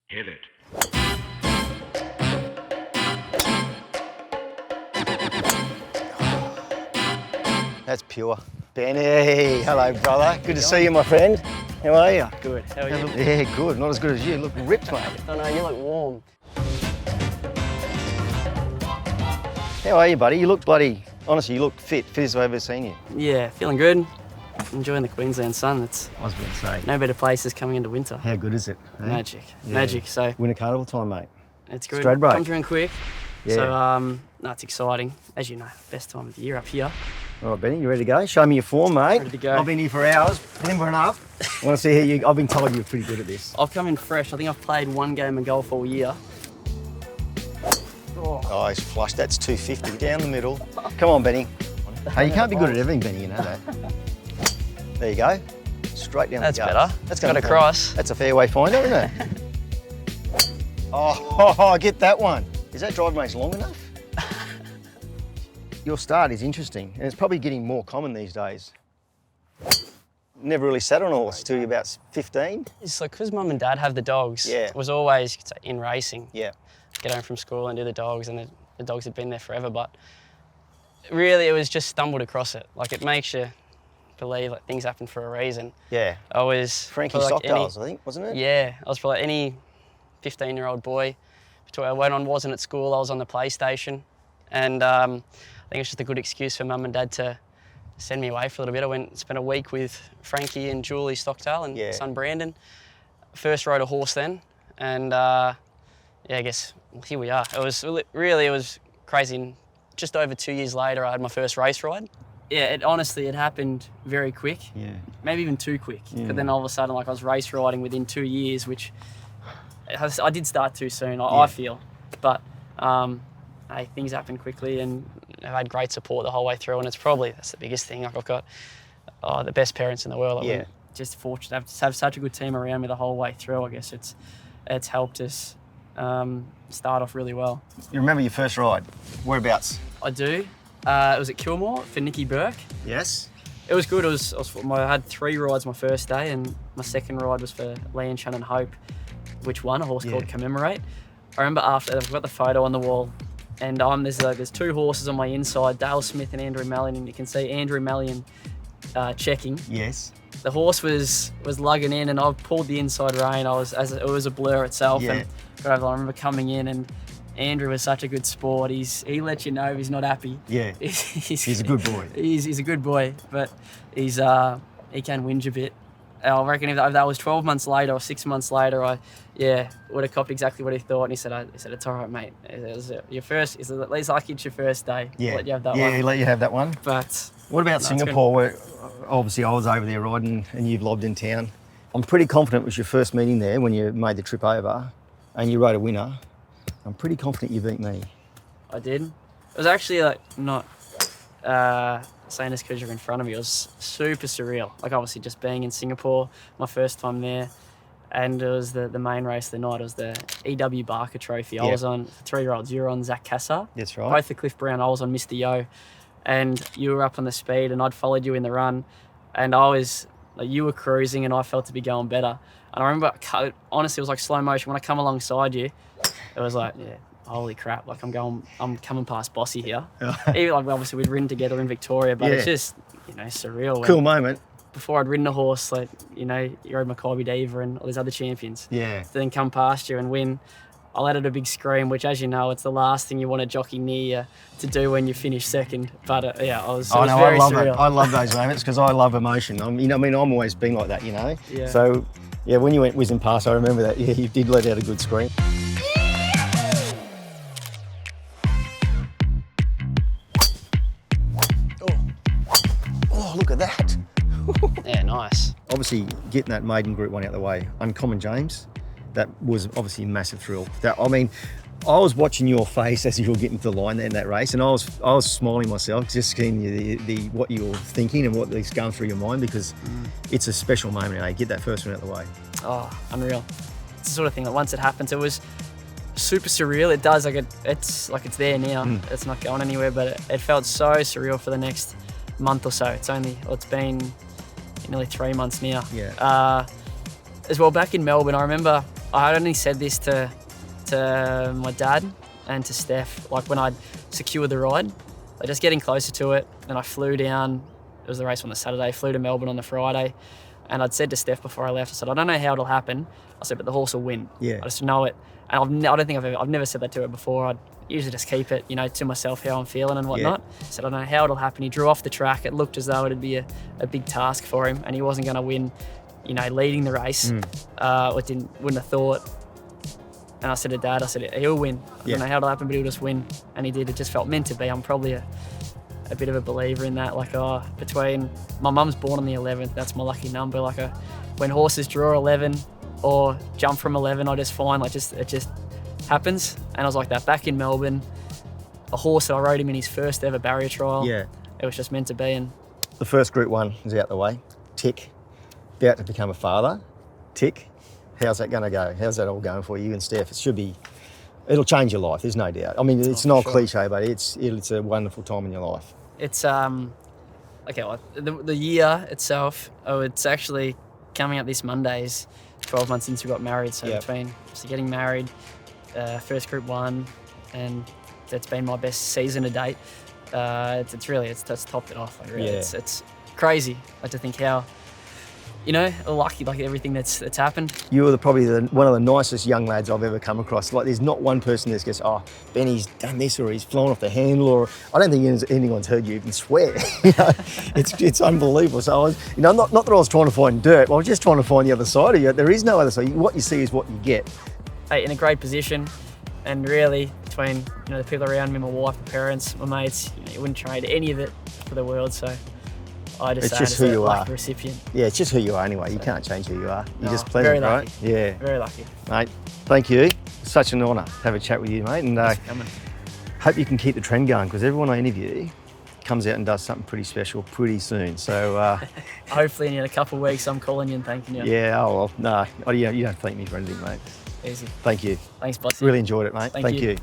Hit it. That's pure. Benny, hello brother. Good to see you, my friend. How are you? Good. How are you? Yeah, good. Not as good as you. Look ripped, mate. I know, you look warm. How are you, buddy? You look bloody... Honestly, you look fit as I've ever seen you. Yeah, feeling good. Enjoying the Queensland sun. It's I was going to say. no better places coming into winter. How good is it? Eh? Magic. Yeah. Magic. So Winter carnival time, mate. it's good. Stradbroke. Comes around quick. Yeah. So that's exciting. As you know, best time of the year up here. All right, Benny, you ready to go? Show me your form, mate. Ready to go. I've been here for hours, limbering up. I want to see how you... I've been told you're pretty good at this. I've come in fresh. I think I've played one game of golf all year. Oh, he's flushed. That's 250 down the middle. Come on, Benny. Hey, you can't be good at everything, Benny, you know that. There you go. Straight down That's the guts. better. That's Got gonna a cross. That's a fairway finder, isn't it? Oh, get that one. Is that driving range long enough? Your start is interesting, and it's probably getting more common these days. Never really sat on a horse till you're about 15. It's like because mum and dad have the dogs. Yeah. It was always in racing. Yeah. Get home from school and do the dogs, and the dogs had been there forever. But really, it was just stumbled across it. Like it makes you believe like things happen for a reason. Yeah. I was Frankie probably Stockdale's, I think, wasn't it? Yeah, I was probably any 15-year-old boy. When I wasn't at school, I was on the PlayStation, and I think it's just a good excuse for mum and dad to send me away for a little bit. I went and spent a week with Frankie and Julie Stockdale and son Brandon. First rode a horse then, and yeah, I guess here we are. It was crazy. And just over 2 years later, I had my first race ride. Yeah, it happened very quick. Yeah. Maybe even too quick. Yeah. But then all of a sudden, like I was race riding within 2 years, which I did start too soon, I feel. But hey, things happen quickly, and I've had great support the whole way through, and that's the biggest thing. Like I've got the best parents in the world. Yeah. Just fortunate to have such a good team around me the whole way through. I guess it's helped us start off really well. You remember your first ride? Whereabouts? I do. It was at Kilmore for Nicky Burke. Yes. It was good. I had 3 rides my first day, and my second ride was for Lee and Shannon Hope, which won a horse called Commemorate. I remember after I've got the photo on the wall, and there's 2 horses on my inside, Dale Smith and Andrew Mallion, and you can see Andrew Mallion checking. Yes. The horse was lugging in, and I pulled the inside rein. It was a blur itself, and I remember coming in, and Andrew was such a good sport. He lets you know if he's not happy. Yeah. He's a good boy. He's a good boy, but he can whinge a bit. I reckon if that was 12 months later or 6 months later, I would have copped exactly what he thought. And he said, it's all right, mate. It was your first. It's at least like it's your first day. Yeah. Let you have that one. Yeah, he let you have that one. But what about Singapore, where obviously I was over there riding and you've lobbed in town? I'm pretty confident it was your first meeting there when you made the trip over and you rode a winner. I'm pretty confident you beat me. I did. It was actually like not saying this because you're in front of me. It was super surreal. Like obviously just being in Singapore, my first time there, and it was the main race of the night. It was the E.W. Barker Trophy. I was on, for 3-year-olds, you were on Zach Cassar. That's right. Both the Cliff Brown, I was on Mr. Yo, and you were up on the speed, and I'd followed you in the run, and you were cruising, and I felt to be going better. And I remember, honestly, it was like slow motion. When I come alongside you, it was like, holy crap, like I'm coming past Bossy here. Even like obviously we'd ridden together in Victoria, but it's just, surreal. Cool moment. Before I'd ridden a horse, like, you rode Maccabi Diva and all these other champions. Yeah. To then come past you and win, I let out a big scream, which as you know, it's the last thing you want a jockey near you to do when you finish second. But it was very surreal. I love those moments because I love emotion. I'm always been like that, Yeah. So, yeah, when you went whizzing past, I remember that. Yeah, you did let out a good scream. Oh, look at that. Yeah, nice. Obviously, getting that maiden Group 1 out of the way, Uncommon James, that was obviously a massive thrill. I was watching your face as you were getting to the line in that race, and I was smiling myself, just seeing what you were thinking and what was going through your mind, because it's a special moment. Get that first one out of the way. Oh, unreal. It's the sort of thing that once it happens, it was super surreal. It does, it's there now. It's not going anywhere, but it felt so surreal for the next month or so. It's been nearly 3 months now. Yeah. As well, back in Melbourne, I remember I only said this to my dad and to Steph, like when I'd secured the ride, like just getting closer to it. Then I flew down. It was the race on the Saturday. Flew to Melbourne on the Friday, and I'd said to Steph before I left, I said, I don't know how it'll happen. I said, but the horse will win. Yeah. I just know it. And I've never said that to her before. I'd usually just keep it, to myself, how I'm feeling and whatnot. I said, I don't know how it'll happen. He drew off the track. It looked as though it'd be a big task for him, and he wasn't going to win, leading the race. Wouldn't have thought. And I said to Dad, he'll win. I don't know how it'll happen, but he'll just win. And he did. It just felt meant to be. I'm probably a bit of a believer in that. Between my mum's born on the 11th, that's my lucky number. When horses draw 11 or jump from 11, I just find it just happens. And I was like that back in Melbourne. A horse that I rode him in his first ever barrier trial. Yeah. It was just meant to be. And The first Group 1 is out the way. Tick. About to become a father. Tick. How's that going to go? How's that all going for you and Steph? It'll change your life, there's no doubt. I mean, it's not a cliche, but it's a wonderful time in your life. It's, the year itself, it's actually coming up this Monday is 12 months since we got married. So between getting married, first Group 1, and that's been my best season to date. It's topped it off. It's crazy. To think how, lucky, everything that's happened. You were probably one of the nicest young lads I've ever come across. There's not one person that goes, oh, Benny's done this, or he's flown off the handle, or I don't think anyone's heard you even swear. It's unbelievable. So I was, not that I was trying to find dirt, I was just trying to find the other side of you. There is no other side. What you see is what you get. Hey, in a great position, and really between the people around me, my wife, my parents, my mates, you wouldn't trade any of it for the world. So I just it's just who you are. Recipient. Yeah, it's just who you are anyway. You can't change who you are. You're just pleasant, very lucky. right? Yeah. Very lucky. Mate, thank you. It's such an honour to have a chat with you, mate. And Thanks for coming. Hope you can keep the trend going, because everyone I interview comes out and does something pretty special pretty soon. So hopefully in a couple of weeks I'm calling you and thanking you. Yeah, no, you don't thank me for anything, mate. Easy. Thank you. Thanks, Bossy. Really enjoyed it, mate. Thank you.